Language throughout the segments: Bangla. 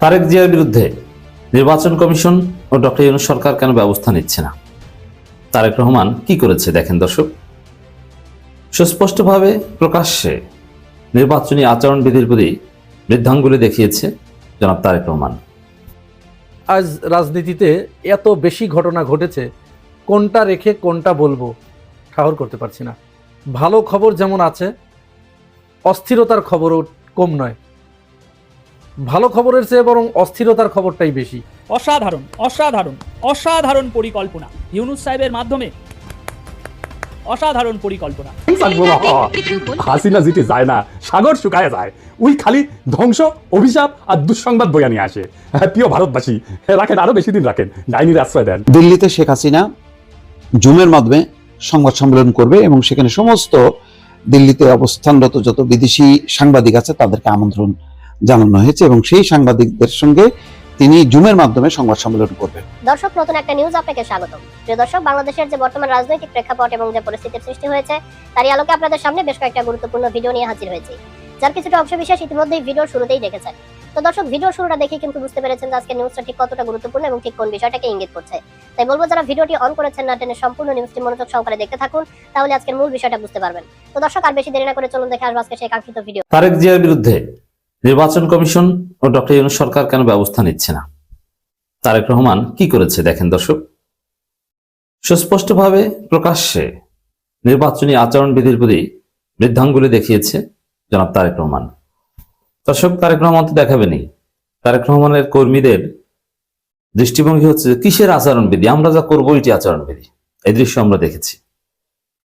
তারেক জিয়ার বিরুদ্ধে নির্বাচন কমিশন ও ডক্টর ইউনূস সরকার কেন ব্যবস্থা নিচ্ছে না? তারেক রহমান কি করেছে দেখেন দর্শক। সুস্পষ্টভাবে প্রকাশ্যে নির্বাচনী আচরণবিধির প্রতি বৃদ্ধাঙ্গুলি দেখিয়েছে জনাব তারেক রহমান। আজ রাজনীতিতে এত বেশি ঘটনা ঘটেছে, কোনটা রেখে কোনটা বলবো ঠাহর করতে পারছি না। ভালো খবর যেমন আছে, অস্থিরতার খবরও কম নয়। ভালো খবরের চেয়ে বরং অস্থিরতার খবরটাই বেশি। অসাধারণ অসাধারণ অসাধারণ পরিকল্পনা ইউনূস সাহেবের মাধ্যমে, অসাধারণ পরিকল্পনা। হাসিনা যেটি যায় না, সাগর শুকায় যায়, ওই খালি ধ্বংস, অভিশাপ আর দুঃসংবাদ বয়ে নিয়ে আসে। প্রিয় ভারতবাসী, রাখেন, আরো বেশি দিন রাখেন, ডাইনির আশ্রয় দেন। দিল্লিতে শেখ হাসিনা জুমের মাধ্যমে সংবাদ সম্মেলন করবে এবং সেখানে সমস্ত দিল্লিতে অবস্থানরত যত বিদেশি সাংবাদিক আছে তাদেরকে আমন্ত্রণ জানানো হয়েছে এবং সেই সাংবাদিকদের সঙ্গে তিনি জুমের মাধ্যমে সংবাদ সম্মেলন করবেন। দর্শক, নতুন একটা নিউজ আপনাকে স্বাগতম। প্রিয় দর্শক, বাংলাদেশের যে বর্তমান রাজনৈতিক প্রেক্ষাপট এবং যে পরিস্থিতির সৃষ্টি হয়েছে তারই আলোকে আপনাদের সামনে বেশ কয়েকটা গুরুত্বপূর্ণ ভিডিও নিয়ে হাজির হয়েছি, যার কিছুটা অংশ বিশেষ ইতিমধ্যেই ভিডিওর শুরুতেই দেখেছেন। তো দর্শক, ভিডিওর শুরুটা দেখে কিন্তু বুঝতে পেরেছেন যে আজকের নিউজটা ঠিক কতটা গুরুত্বপূর্ণ এবং ঠিক কোন বিষয়টাকে ইঙ্গিত করছে। তাই বলবো, যারা ভিডিওটি অন করেছেন না টেনে সম্পূর্ণ নিউজটি মনোযোগ সহকারে দেখতে থাকুন, তাহলে আজকের মূল বিষয়টা বুঝতে পারবেন। তো দর্শক, আর বেশি দেরি না করে চলুন দেখে আসবো আজকে সেই কাঙ্ক্ষিত ভিডিও। তারেক জিয়ার বিরুদ্ধে নির্বাচন কমিশন ও ডক্টর ইউনূস সরকার কেন ব্যবস্থা নিচ্ছে না? তারেক রহমান কি করেছে দেখেন দর্শক। সুস্পষ্টভাবে প্রকাশ্যে নির্বাচনী আচরণবিধির প্রতি বৃদ্ধাঙ্গুলি দেখিয়েছে জনাব তারেক রহমান। দর্শক, তারেক রহমান তো দেখাবেনি। তারেক রহমানের কর্মীদের দৃষ্টিভঙ্গি হচ্ছে কিসের আচরণবিধি, আমরা যা করবো এটি আচরণবিধি। এই দৃশ্য আমরা দেখেছি।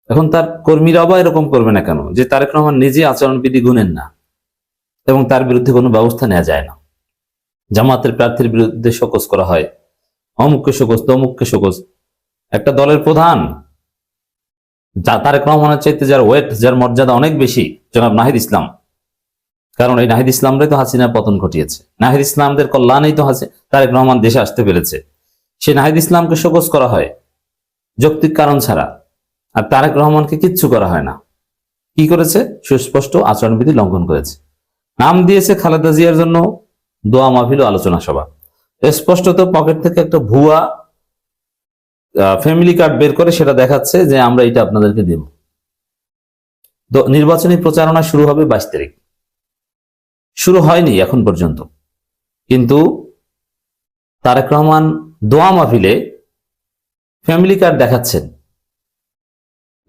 এখন তার কর্মীরা বা এরকম করবে না কেন যে তারেক রহমান নিজে আচরণবিধি গুনেন না এবং তার বিরুদ্ধে কোনো ব্যবস্থা নেওয়া যায় না। জামাতের প্রার্থীর বিরুদ্ধে শোকজ করা হয়, অমুককে শোকজ তমুককে শোকজ। একটা দলের প্রধান তারেক রহমানের চাইতে যার ওয়েট, যার মর্যাদা অনেক বেশি, জনাব নাহিদ ইসলাম। কারণ এই নাহিদ ইসলামরাই তো হাসিনার পতন ঘটিয়েছে। নাহিদ ইসলামদের কল্যাণেই তো তারেক রহমান দেশে আসতে পেরেছে। সেই নাহিদ ইসলামকে শোকজ করা হয় যৌক্তিক কারণ ছাড়া, আর তারেক রহমানকে কিচ্ছু করা হয় না। কি করেছে? সুস্পষ্ট আচরণবিধি লঙ্ঘন করেছে। নাম দিয়েছে খালেদা জিয়ার জন্য দোয়া মাহফিল ও আলোচনা সভা। স্পষ্টত পকেট থেকে একটা ভুয়া ফ্যামিলি কার্ড বের করে সেটা দেখাচ্ছে যে আমরা এটা আপনাদেরকে দেব। নির্বাচনী প্রচারণা শুরু হবে 22 তারিখ। শুরু হয়নি এখন পর্যন্ত, কিন্তু তারেক রহমান দোয়া মাহফিলে ফ্যামিলি কার্ড দেখাচ্ছেন।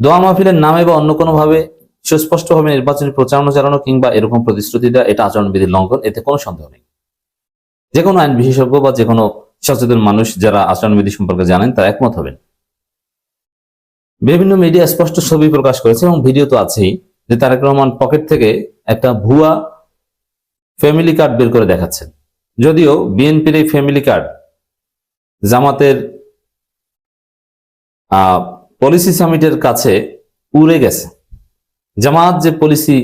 দোয়া মাহফিলের নামে বা অন্য কোনো ভাবে সুস্পষ্টভাবে নির্বাচনী প্রচারণা চালানো কিংবা এরকম প্রতিশ্রুতি দেওয়া, এটা আচরণবিধির লঙ্ঘন, এতে কোনো সন্দেহ নেই। যে কোনো আইন বিশেষজ্ঞ বা যে কোনো সচেতন মানুষ যারা আচরণবিধি সম্পর্কে জানেন তারা একমত হবেন। বিভিন্ন মিডিয়া স্পষ্ট ছবি প্রকাশ করেছে এবং ভিডিও তো আছেই যে তারেক রহমান পকেট থেকে একটা ভুয়া ফ্যামিলি কার্ড বের করে দেখাচ্ছেন। যদিও বিএনপির এই ফ্যামিলি কার্ড জামাতের পলিসি সামিটের কাছে উড়ে গেছে। জামাত যে পলিসি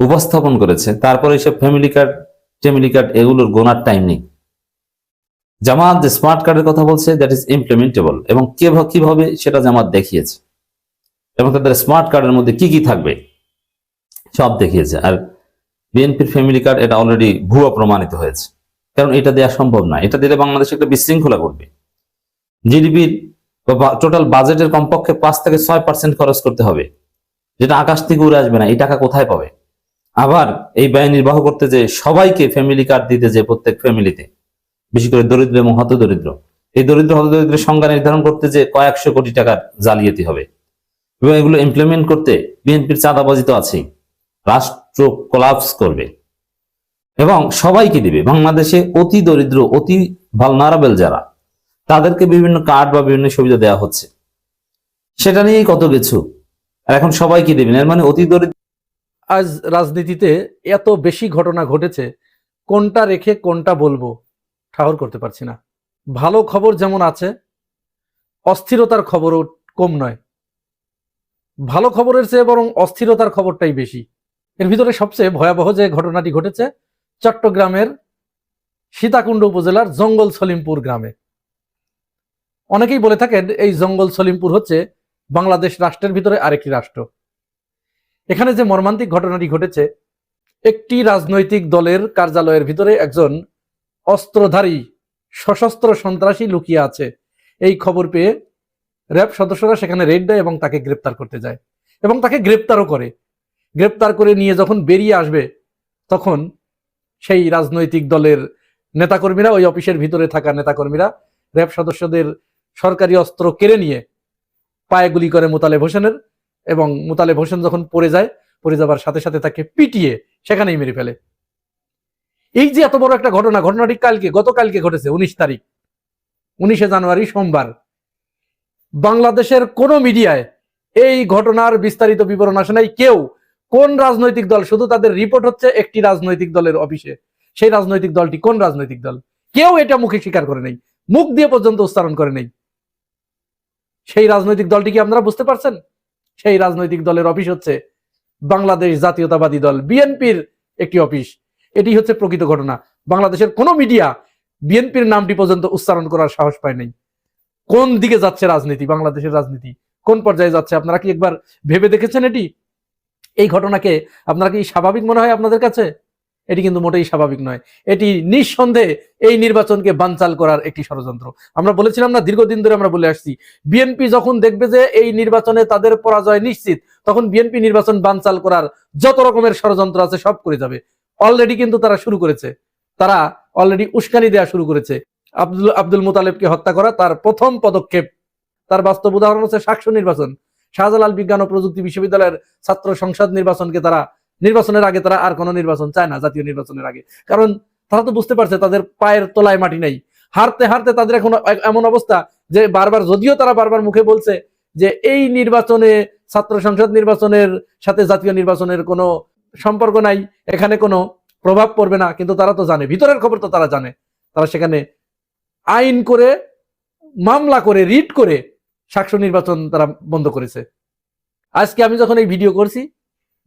উপস্থাপন করেছে তারপরে এসব ফ্যামিলি কার্ড এগুলোর গোনার টাইম নেই। জামাত যে স্মার্ট কার্ডের কথা বলছে, দ্যাট ইজ ইমপ্লিমেন্টেবল, এবং কিভাবে সেটা জামাত দেখিয়েছে এবং তাদের স্মার্ট কার্ডের মধ্যে কি কি থাকবে সব দেখিয়েছে। আর বিএনপির ফ্যামিলি কার্ড এটা অলরেডি ভুয়া প্রমাণিত হয়েছে, কারণ এটা দেওয়া সম্ভব না। এটা দিলে বাংলাদেশে একটা বিশৃঙ্খলা ঘটবে। জিডিপির টোটাল বাজেটের কমপক্ষে 5 থেকে 6% খরচ করতে হবে, যেটা আকাশ থেকে উড়ে আসবে না। এই টাকা কোথায় পাবে? আবার এই ব্যয় নির্বাহ করতে যে সবাইকে ফ্যামিলি কার্ড দিতে, যে প্রত্যেক ফ্যামিলিতে, বিশেষ করে দরিদ্র এবং হতদরিদ্র, এই দরিদ্র হতদরিদ্রের সংখ্যা নির্ধারণ করতে যে কয়েকশো কোটি টাকার জালিয়াতি হবে এবং এগুলো ইমপ্লিমেন্ট করতে বিএনপির চাঁদাবাজি তো আছেই। রাষ্ট্র কোলাপস করবে এবং সবাইকে দিবে। বাংলাদেশে অতি দরিদ্র, অতি ভালনারেবল যারা, তাদেরকে বিভিন্ন কার্ড বা বিভিন্ন সুবিধা দেওয়া হচ্ছে, সেটা নিয়েই কত কিছু। আর এখন সবাইকে দিবেন, এর মানে অতি দরিদ্র। আজ রাজনীতিতে এত বেশি ঘটনা ঘটেছে, কোনটা রেখে কোনটা বলবো ঠাহর করতে পারছি না। ভালো খবর যেমন আছে, অস্থিরতার খবরও কম নয়। ভালো খবরের চেয়ে বরং অস্থিরতার খবরটাই বেশি। এর ভিতরে সবচেয়ে ভয়াবহ যে ঘটনাটি ঘটেছে চট্টগ্রামের সীতাকুণ্ড উপজেলার জঙ্গল সলিমপুর গ্রামে। অনেকেই বলে থাকেন এই জঙ্গল সলিমপুর হচ্ছে বাংলাদেশ রাষ্ট্রের ভিতরে আরেকটি রাষ্ট্র। এখানে যে মর্মান্তিক ঘটনাটি ঘটেছে, একটি রাজনৈতিক দলের কার্যালয়ের ভিতরে একজন অস্ত্রধারী সশস্ত্র সন্ত্রাসী লুকিয়ে আছে। এই খবর পেয়ে র্যাব সদস্যরা সেখানে রেড দেয় এবং তাকে গ্রেপ্তার করতে যায় এবং তাকে গ্রেপ্তারও করে। গ্রেপ্তার করে নিয়ে যখন বেরিয়ে আসবে তখন সেই রাজনৈতিক দলের নেতাকর্মীরা, ওই অফিসের ভিতরে থাকা নেতাকর্মীরা র্যাব সদস্যদের সরকারি অস্ত্র কেড়ে নিয়ে পায়ে গুলি করে মোতালেব হোসেনের, এবং মোতালেব হোসেন যখন পড়ে যায়, পড়ে যাবার সাথে সাথে তাকে পিটিয়ে সেখানেই মেরে ফেলে। এই যে এত বড় একটা ঘটনা, ঘটনাটি গতকালকে ঘটেছে 19 তারিখ, 19শে জানুয়ারি সোমবার। বাংলাদেশের কোন মিডিয়ায় এই ঘটনার বিস্তারিত বিবরণ আসে নাই। কেউ, কোন রাজনৈতিক দল, শুধু তাদের রিপোর্ট হচ্ছে একটি রাজনৈতিক দলের অফিসে। সেই রাজনৈতিক দলটি কোন রাজনৈতিক দল কেউ এটা মুখে স্বীকার করে নেই, মুখ দিয়ে পর্যন্ত উচ্চারণ করে নেই। সেই রাজনৈতিক দলটি কি আপনারা বুঝতে পারছেন? সেই রাজনৈতিক দলের অফিস হচ্ছে বাংলাদেশ জাতীয়তাবাদী দল, বিএনপির একটি অফিস। এটি হচ্ছে প্রকৃত ঘটনা। বাংলাদেশের কোন মিডিয়া বিএনপির নামটি পর্যন্ত উচ্চারণ করার সাহস পায় নাই। কোন দিকে যাচ্ছে রাজনীতি, বাংলাদেশের রাজনীতি কোন পর্যায়ে যাচ্ছে আপনারা কি একবার ভেবে দেখেছেন? এই ঘটনাকে আপনারা কি স্বাভাবিক মনে হয় আপনাদের কাছে? এটি কিন্তু মোটেই স্বাভাবিক নয়। এটি নিঃসন্দেহে এই নির্বাচনকে বানচাল করার একটি ষড়যন্ত্র। আমরা বলেছিলাম না, দীর্ঘদিন ধরে আমরা বলে আসছি, বিএনপি যখন দেখবে যে এই নির্বাচনে তাদের পরাজয় নিশ্চিত, তখন বিএনপি নির্বাচন বানচাল করার যত রকমের ষড়যন্ত্র আছে সব করে যাবে। অলরেডি কিন্তু তারা শুরু করেছে, তারা অলরেডি উস্কানি দেওয়া শুরু করেছে। আব্দুল মুতালেবকে হত্যা করা তার প্রথম পদক্ষেপ। তার বাস্তব উদাহরণ হচ্ছে সাকসু নির্বাচন। শাহজালাল বিজ্ঞান ও প্রযুক্তি বিশ্ববিদ্যালয়ের ছাত্র সংসদ নির্বাচনকে তারা, নির্বাচনের আগে তারা আর কোনো নির্বাচন চায় না, জাতীয় নির্বাচনের আগে। কারণ তারা তো বুঝতে পারছে তাদের পায়ের তলায় মাটি নাই। হারতে হারতে তাদের এখন এমন অবস্থা যে বারবার, যদিও তারা বারবার মুখে বলছে যে এই নির্বাচনে, ছাত্র সংসদ নির্বাচনের সাথে জাতীয় নির্বাচনের কোনো সম্পর্ক নাই, এখানে কোনো প্রভাব পড়বে না, কিন্তু তারা তো জানে, ভিতরের খবর তো তারা জানে। তারা সেখানে আইন করে, মামলা করে, রিট করে সাকসু নির্বাচন তারা বন্ধ করেছে। আজকে আমি যখন এই ভিডিও করছি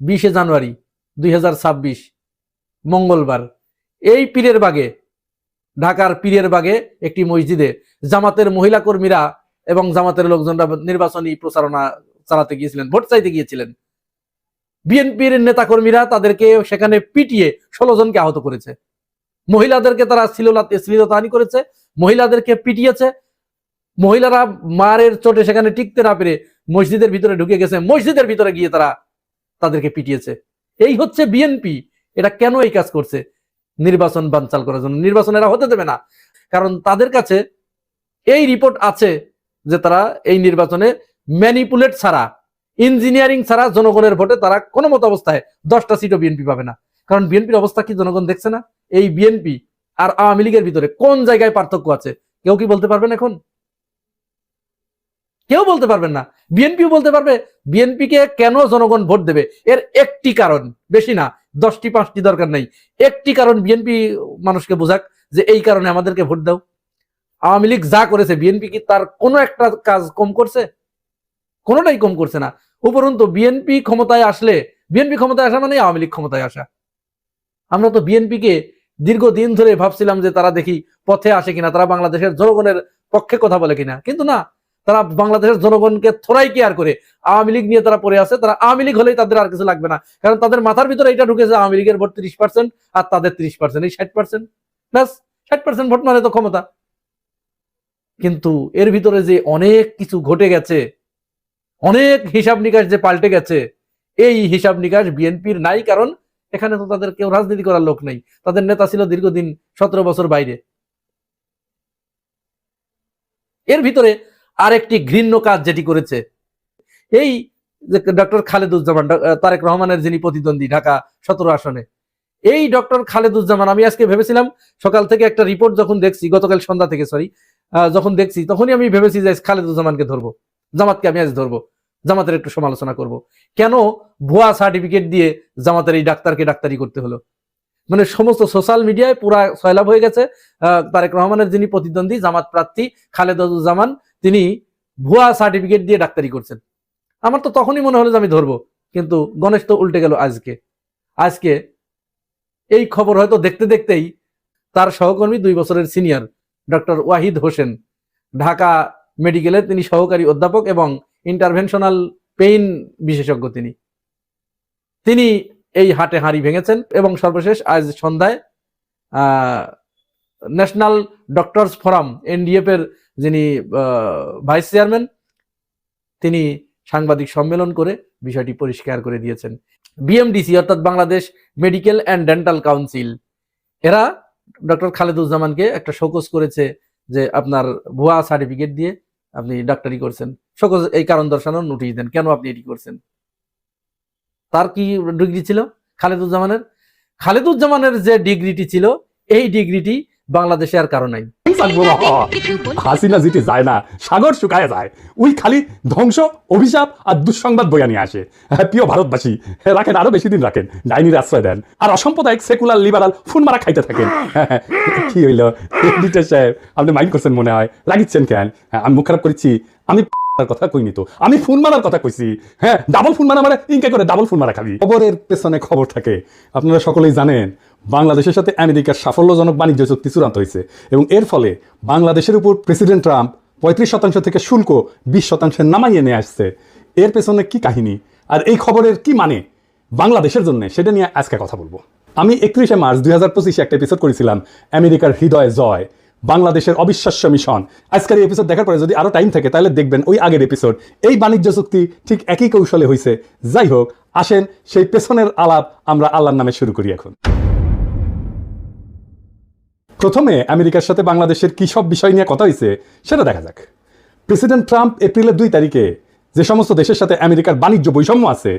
20শে জানুয়ারি 2026 মঙ্গলবার, এই পীরের বাগে, ঢাকার পীরের বাগে একটি মসজিদে জামাতের মহিলা কর্মীরা এবং জামাতের লোকজনরা নির্বাচনী প্রচারণা চালাতে গিয়েছিলেন, ভোট চাইতে গিয়েছিলেন। বিএনপির নেতা কর্মীরা তাদেরকে সেখানে পিটিয়ে 16 জনকে আহত করেছে। মহিলাদেরকে তারা শ্লীলতাহানি করেছে, মহিলাদেরকে পিটিয়েছে। মহিলারা মারের চোটে সেখানে টিকতে না পেরে মসজিদের ভিতরে ঢুকে গেছে, মসজিদের ভিতরে গিয়ে তারা তাদেরকে পিটিয়েছে। এই হচ্ছে বিএনপি। এটা কেন এই কাজ করছে? নির্বাচন বানচাল করার জন্য। নির্বাচন এরা হতে দেবে না, কারণ তাদের কাছে এই রিপোর্ট আছে যে তারা এই নির্বাচনে ম্যানিপুলেট ছাড়া, ইঞ্জিনিয়ারিং ছাড়া জনগণের ভোটে তারা কোনো মতো অবস্থায় 10টা সিটও বিএনপি পাবে না। কারণ বিএনপির অবস্থা কি জনগণ দেখছে না? এই বিএনপি আর আওয়ামী লীগের ভিতরে কোন জায়গায় পার্থক্য আছে কেউ কি বলতে পারবেন? এখন কেউ বলতে পারবেন না। বিএনপিও বলতে পারবে বিএনপিকে কেন জনগণ ভোট দেবে, এর একটি কারণ, বেশি না, 10টি 5টি দরকার নেই, একটি কারণ বিএনপি মানুষকে বোঝাক যে এই কারণে আমাদেরকে ভোট দাও। আওয়ামী লীগ যা করেছে, বিএনপি কি তার কোনো একটা কাজ কম করছে? কোনোটাই কম করছে না। উপরন্তু বিএনপি ক্ষমতায় আসলে, বিএনপি ক্ষমতায় আসা মানে আওয়ামী লীগ ক্ষমতায় আসা। আমরা তো বিএনপিকে দীর্ঘদিন ধরে ভাবছিলাম যে তারা দেখি পথে আসে কিনা, তারা বাংলাদেশের জনগণের পক্ষে কথা বলে কিনা, কিন্তু না, তারা বাংলাদেশের জনগণকে থোড়াই কেয়ার করে আওয়ামী লীগ নিয়ে তারা পড়ে আছে। তারা আওয়ামী লীগ হলেই তাদের আর কিছু লাগবে না, কারণ তাদের মাথার ভিতরে এটা ঢুকেছে আওয়ামী লীগের ভোট 30% আর তাদের 30%, এই 60%, ব্যাস 60% ভোট মানে তো ক্ষমতা। কিন্তু এর ভিতরে যে অনেক কিছু ঘটে গেছে, অনেক হিসাব নিকাশ যে পাল্টে গেছে, এই হিসাব নিকাশ বিএনপির নাই। কারণ এখানে তো তাদের কেউ রাজনীতি করার লোক নেই, তাদের নেতা ছিল দীর্ঘদিন 17 বছর বাইরে। এর ভিতরে আরেকটি ঘৃণ্য কাজ যেটি করেছে এই যে ডক্টর খালেদুজ্জামান, তারেক রহমানের যিনি প্রতিদ্বন্দ্বী ঢাকা 17 আসনে, এই ডক্টর খালেদুজ্জামান, আমি আজকে ভেবেছিলাম সকাল থেকে একটা রিপোর্ট যখন দেখছি, গতকাল সন্ধ্যা থেকে যখন দেখছি, তখনই আমি ভেবেছি যে খালেদুজ্জামানকে ধরবো, জামাতকে আমি আজ ধরবো, জামাতের একটু সমালোচনা করব। কেন ভুয়া সার্টিফিকেট দিয়ে জামাতের এই ডাক্তারকে ডাক্তারি করতে হলো? মানে সমস্ত সোশ্যাল মিডিয়ায় পুরা সয়লাভ হয়ে গেছে তারেক রহমানের যিনি প্রতিদ্বন্দ্বী জামাত প্রার্থী খালেদুজ্জামান, তিনি ভুয়া সার্টিফিকেট দিয়ে ডাক্তারি করছেন। আমার তো তখনই মনে হলো যে আমি ধরবো, কিন্তু গণেশ তো উল্টে গেল। আজকে এই খবর হয়তো দেখতে দেখতেই তার সহকর্মী 2 বছরের সিনিয়র ডক্টর ওয়াহিদ হোসেন, ঢাকা মেডিকেলে তিনি সহকারী অধ্যাপক এবং ইন্টারভেনশনাল পেইন বিশেষজ্ঞ, তিনি এই হাটে হাঁড়ি ভেঙেছেন এবং সর্বশেষ আজ সন্ধ্যায় ন্যাশনাল ডক্টরস ফোরাম এনডিএফ এর যিনি ভাইস চেয়ারম্যান, তিনি সাংবাদিক সম্মেলন করে বিষয়টি পরিষ্কার করে দিয়েছেন। বিএমডিসি অর্থাৎ Bangladesh medical and dental council, এরা ডক্টর খালেদুজ্জামানকে একটা শোকজ করেছে যে আপনার ভুয়া সার্টিফিকেট দিয়ে আপনি ডাক্তারি করছেন। শোকজ এই কারণ দর্শানোর নোটিশ দেন, কেন আপনি এটি করছেন। তার কি ডিগ্রি ছিল খালেদুজ্জামানের যে ডিগ্রিটি ছিল, এই ডিগ্রিটি বাংলাদেশে আর কারো নাই। হাসিনা যেটি যায় না, সাগর শুকায় যায়, ওই খালি ধ্বংস, অভিশাপ আর দুঃসংবাদ বইয়া নিয়ে আসে। প্রিয় ভারতবাসী, রাখেন, আরো বেশি দিন রাখেন, ডাইনির আশ্রয় দেন, আর অসাম্প্রদায়িক সেকুলার লিবারাল ফোন মারা খাইতে থাকেন। কি হইল এডিটর সাহেব, আপনি মাইন্ড করছেন মনে হয়, রাগিচ্ছেন কেন? আমি মুখ খারাপ করেছি? আমি কথা কইনি তো, আমি ফোন মারার কথা কইছি। হ্যাঁ, ডাবল ফোন মারা মানে ইনকা করে ডাবল ফোন মারা খাবি। খবরের পেছনে খবর থাকে। আপনারা সকলেই জানেন বাংলাদেশের সাথে আমেরিকার সাফল্যজনক বাণিজ্য চুক্তি চূড়ান্ত হয়েছে এবং এর ফলে বাংলাদেশের উপর প্রেসিডেন্ট ট্রাম্প 35% থেকে শুল্ক 20% নামাইয়ে নিয়ে আসছে। এর পেছনে কি কাহিনী আর এই খবরের কি মানে বাংলাদেশের জন্য, সেটা নিয়ে আজকে কথা বলবো। আমি 31 মার্চ 2025 একটা এপিসোড করেছিলাম, আমেরিকার হৃদয়ে জয়, বাংলাদেশের অবিশ্বাস্য মিশন। আজকের এই এপিসোড দেখার পরে যদি আরো টাইম থাকে তাহলে দেখবেন ওই আগের এপিসোড। এই বাণিজ্য চুক্তি ঠিক একই কৌশলে হয়েছে। যাই হোক, আসেন সেই পেছনের আলাপ আমরা আল্লাহর নামে শুরু করি। এখন প্রথমে আমেরিকার সাথে বাংলাদেশের কি সব বিষয় নিয়ে কথা হয়েছে সেটা দেখা যাক। প্রেসিডেন্ট ট্রাম্প এপ্রিলের 2 তারিখে যে সমস্ত দেশের সাথে আমেরিকার বাণিজ্য বৈষম্য আছে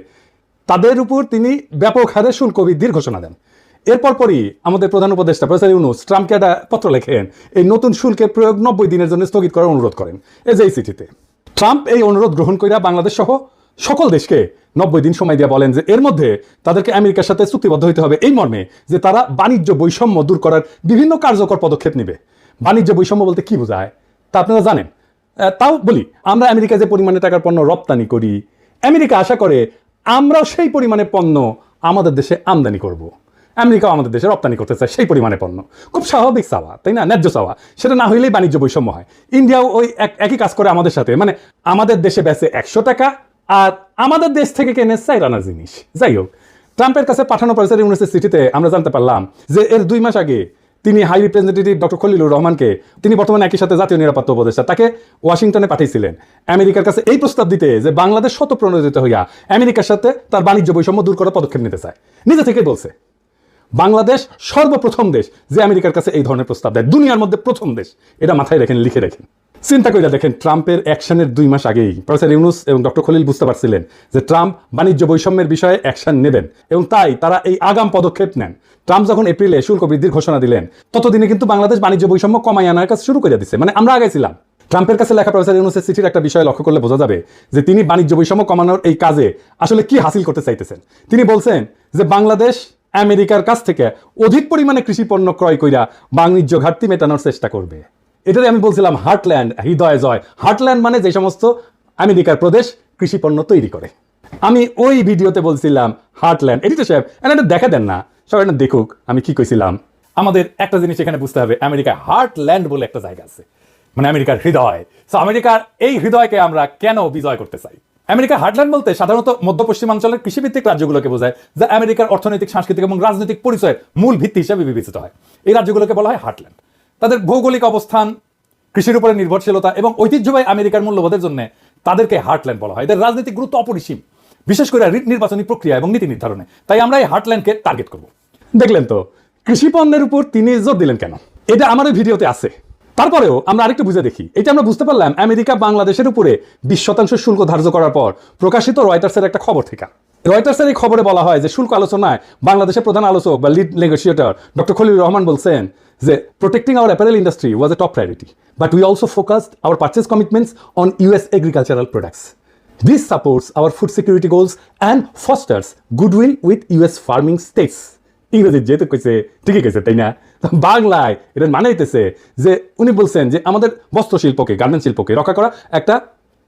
তাদের উপর তিনি ব্যাপক হারে শুল্ক বৃদ্ধির ঘোষণা দেন। এরপর পরই আমাদের প্রধান উপদেষ্টা প্রফেসর ইউনূস ট্রাম্পকে একটা পত্র লেখেন, এই নতুন শুল্কের প্রয়োগ 90 দিনের জন্য স্থগিত করার অনুরোধ করেন। এই যে এই চিঠিতে ট্রাম্প এই অনুরোধ গ্রহণ করে বাংলাদেশ সহ সকল দেশকে 90 দিন সময় দিয়ে বলেন যে এর মধ্যে তাদেরকে আমেরিকার সাথে চুক্তিবদ্ধ হতে হবে এই মর্মে যে তারা বাণিজ্য বৈষম্য দূর করার বিভিন্ন কার্যকর পদক্ষেপ নেবে। বাণিজ্য বৈষম্য বলতে কি বোঝায় তা আপনারা জানেন। তাও বলি, আমরা আমেরিকা যে পরিমাণে টাকার পণ্য রপ্তানি করি, আমেরিকা আশা করে আমরাও সেই পরিমাণে পণ্য আমাদের দেশে আমদানি করব। আমেরিকাও আমাদের দেশে রপ্তানি করতে চায় সেই পরিমাণে পণ্য। খুব স্বাভাবিক চাওয়া, তাই না? ন্যায্য চাওয়া। সেটা না হইলেই বাণিজ্য বৈষম্য হয়। ইন্ডিয়াও ওই একই কাজ করে আমাদের সাথে, মানে আমাদের দেশে বেচে 100 টাকা আর আমাদের দেশ থেকে কেনে 4 আনা জিনিস। যাই হোক, ট্রাম্পের কাছে পাঠানো প্রফেসর ইউনূসের চিঠিতে আমরা জানতে পারলাম যে এর 2 মাস আগে তিনি হাই রিপ্রেজেন্টেটিভ ডক্টর খলিলুর রহমানকে, তিনি বর্তমানে একই সাথে জাতীয় নিরাপত্তা উপদেষ্টা, তাকে ওয়াশিংটনে পাঠিয়েছিলেন আমেরিকার কাছে এই প্রস্তাব দিতে যে বাংলাদেশ স্বতঃপ্রণোদিত হইয়া আমেরিকার সাথে তার বাণিজ্য বৈষম্য দূর করার পদক্ষেপ নিতে চায়। নিজে থেকে বলছে বাংলাদেশ সর্বপ্রথম দেশ যে আমেরিকার কাছে এই ধরনের প্রস্তাব দেয়, দুনিয়ার মধ্যে প্রথম দেশ। এটা মাথায় রেখেন, লিখে রাখেন। চিন্তা করে দেখেন, ট্রাম্পের অ্যাকশনের 2 মাস আগেই প্রফেসর ইউনূস এবং ডক্টর খলিল বুঝতে পারছিলেন যে ট্রাম্প বাণিজ্য বৈষম্যের বিষয়ে অ্যাকশন নেবেন এবং তাই তারা এই আগাম পদক্ষেপ নেন। ট্রাম্প যখন এপ্রিলে শুল্ক বৃদ্ধির ঘোষণা দিলেন ততদিনে কিন্তু বাংলাদেশ বাণিজ্য বৈষম্য কমাই আনার কাজ শুরু করে দিচ্ছে, মানে আমরা আগাইছিলাম। ট্রাম্পের কাছে লেখা প্রফেসর ইউনূসের চিঠির একটা বিষয় লক্ষ্য করলে বোঝা যাবে যে তিনি বাণিজ্য বৈষম্য কমানোর এই কাজে আসলে কি হাসিল করতে চাইতেছেন। তিনি বলছেন যে বাংলাদেশ আমেরিকার কাছ থেকে অধিক পরিমাণে কৃষি পণ্য ক্রয় কইরা বাণিজ্য ঘাটতি মেটানোর চেষ্টা করবে। এটাই আমি বলছিলাম হার্টল্যান্ড, হৃদয় জয়। হার্টল্যান্ড মানে যে সমস্ত আমেরিকার প্রদেশ কৃষি পণ্য তৈরি করে। আমি ওই ভিডিওতে বলছিলাম হার্টল্যান্ড। এডিটর সাহেব এটা দেখা দেন না, সবাই না দেখুক আমি কি কইছিলাম। আমাদের একটা জিনিস এখানে বুঝতে হবে, আমেরিকার হার্টল্যান্ড বলে একটা জায়গা আছে, মানে আমেরিকার হৃদয়। সো আমেরিকার এই হৃদয়কে আমরা কেন বিজয় করতে চাই? আমেরিকার হার্টল্যান্ড বলতে সাধারণত মধ্য পশ্চিমাঞ্চলের কৃষিভিত্তিক রাজ্যগুলোকে বোঝায়, যা আমেরিকার অর্থনৈতিক, সাংস্কৃতিক এবং রাজনৈতিক পরিচয়ের মূল ভিত্তি হিসেবে বিবেচিত হয়। এই রাজ্যগুলোকে বলা হয় হার্টল্যান্ড। তাদের ভৌগোলিক অবস্থান, কৃষির উপরে নির্ভরশীলতা এবং ঐতিহ্যবাহী আমেরিকার মূল্যবোধের জন্য তাদেরকে হার্টল্যান্ড বলা হয়। এদের রাজনৈতিক গুরুত্ব অপরিসীম, বিশেষ করে নির্বাচনী প্রক্রিয়া এবং নীতি নির্ধারণে। তাই আমরা এই হার্টল্যান্ডকে টার্গেট করব। দেখলেন তো কৃষি পণ্যের উপর তিনি জোর দিলেন কেন? এটা আমার ওই ভিডিওতে আছে। তারপরেও আমরা আরেকটু বুঝে দেখি। এটা আমরা বুঝতে পারলাম আমেরিকা বাংলাদেশের উপরে 20% শুল্ক ধার্য করার পর প্রকাশিত রয়টার্সের একটা খবর থেকে। রয়টার্সের এই খবরে বলা হয় যে শুল্ক আলোচনায় বাংলাদেশের প্রধান আলোচক বা lead negotiator doctor Khalilur Rahman বলছেন যে protecting our apparel industry was a top priority, but we also focused our purchase commitments on US agricultural products. This supports our food security goals and fosters goodwill with US farming states. ইংরেজি যেহেতু কইছে ঠিকই কইছে, তাই না? বাংলায় এটা মানে হইতেছে যে উনি বলছেন যে আমাদের বস্ত্র শিল্পকে, গার্মেন্ট শিল্পকে রক্ষা করা একটা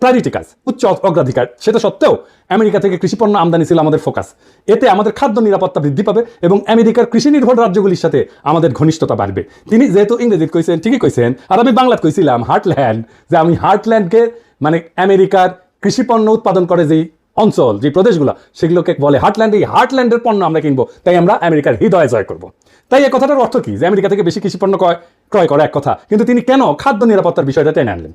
প্রায়োরিটি কাজ, উচ্চ অগ্রাধিকার। সেটা সত্ত্বেও আমেরিকা থেকে কৃষিপণ্য আমদানি ছিল আমাদের ফোকাস। এতে আমাদের খাদ্য নিরাপত্তা বৃদ্ধি পাবে এবং আমেরিকার কৃষি নির্ভর রাজ্যগুলির সাথে আমাদের ঘনিষ্ঠতা বাড়বে। তিনি যেহেতু ইংরেজি কইছেন, ঠিকই কইছেন। আর আমি বাংলাতে কইছিলাম হার্টল্যান্ড, যে আমি হার্টল্যান্ডকে মানে আমেরিকার কৃষিপণ্য উৎপাদন করে যেই অঞ্চল, যে প্রদেশগুলো, সেগুলোকে বলে হার্টল্যান্ড। এই হার্টল্যান্ডের পণ্য আমরা কিনবো, তাই আমরা আমেরিকার হৃদয় জয় করব। তাই এই কথাটার অর্থ কি? যে আমেরিকা থেকে বেশি কৃষি পণ্য ক্রয় করা এক কথা, কিন্তু তিনি কেন খাদ্য নিরাপত্তার বিষয়টা টেনে আনলেন?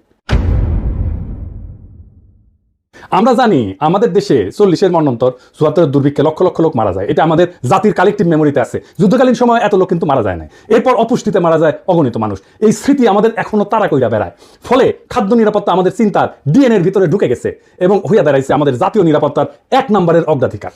আমরা জানি আমাদের দেশে 40-এর মন্বন্তর 74-এর দুর্ভিক্ষে লক্ষ লক্ষ লোক মারা যায়। এটা আমাদের জাতির কালেকটিভ মেমোরিতে আছে। যুদ্ধকালীন সময় এত লোক কিন্তু মারা যায় না। এরপর অপুষ্টিতে মারা যায় অগণিত মানুষ। এই স্মৃতি আমাদের এখনো তাড়া কইরা বেড়ায়। ফলে খাদ্য নিরাপত্তা আমাদের চিন্তার ডিএনএর ভিতরে ঢুকে গেছে এবং হইয়া দাঁড়াইছে আমাদের জাতীয় নিরাপত্তার 1 নম্বরের অগ্রাধিকার।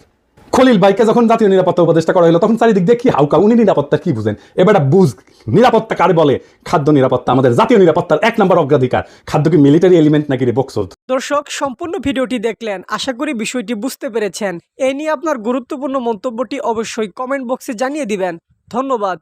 খলিল ভাইকে যখন জাতীয় নিরাপত্তা উপদেষ্টা করা হলো, তখন চারিদিক দিয়ে কি হাউকা, উনি নিরাপত্তা কি বুঝেন? এবার বুঝ নিরাপত্তা কারে বলে। খাদ্য নিরাপত্তা আমাদের জাতীয় নিরাপত্তার 1 নম্বর অগ্রাধিকার। খাদ্য কি মিলিটারি এলিমেন্ট নাকি রে বক্সোদ? দর্শক, সম্পূর্ণ ভিডিওটি দেখলেন, আশা করি বিষয়টি বুঝতে পেরেছেন। এ নিয়ে আপনার গুরুত্বপূর্ণ মন্তব্যটি অবশ্যই কমেন্ট বক্সে জানিয়ে দিবেন। ধন্যবাদ।